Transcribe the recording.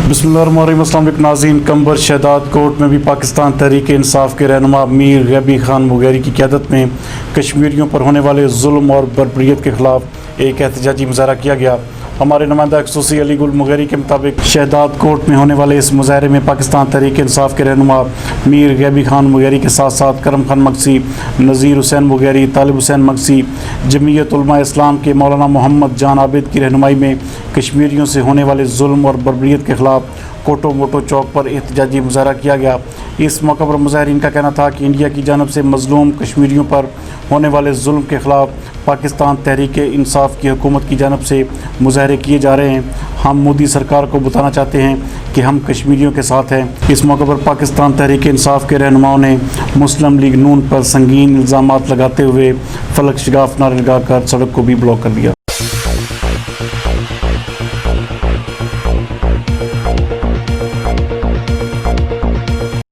बिस्मिल्लाहिर्रहमानिर्रहीम। अस्सलाम वालेकुम नाज़रीन। कंबर शहदाद कोर्ट में भी पाकिस्तान तहरीक इंसाफ के रहनुमा मीर गैबी खान मुगैरी की क़यादत में कश्मीरियों पर होने वाले जुल्म और बर्बरियत के ख़िलाफ़ एक एहतजाजी मुज़ाहरा किया गया। हमारे नुमाइंदा खसूसी अली गुल मुगैरी के मुताबिक शहदाद कोर्ट में होने वाले इस मुज़ाहरे में पाकिस्तान तहरीक इंसाफ के रहनुमा मीर गैबी खान मुगैरी के साथ साथ करम खान मक्सी, नज़ीर हुसैन मुगैरी, तालिब हुसैन मक्सी, जमीयत उलमा इस्लाम के मौलाना मोहम्मद जान आबिद की रहनुमाई में कश्मीरियों से होने वाले जुल्म और बर्बरियत के ख़िलाफ़ कोटो मोटो चौक पर एहतजाजी मुज़ाहरा किया गया। इस मौका पर मुज़ाहरीन का कहना था कि इंडिया की जानब से मज़लूम कश्मीरियों पर होने वाले जुल्म के ख़िलाफ़ पाकिस्तान तहरीक इंसाफ की हुकूमत की जानब से मुज़ाहरे किए जा रहे हैं। हम मोदी सरकार को बताना चाहते हैं कि हम कश्मीरियों के साथ हैं। इस मौके पर पाकिस्तान तहरीक इंसाफ के रहनुमाओं ने मुस्लिम लीग नून पर संगीन इल्ज़ामात लगाते हुए फलक शगाफ नारे लगाकर सड़क को भी ब्लॉक कर दिया।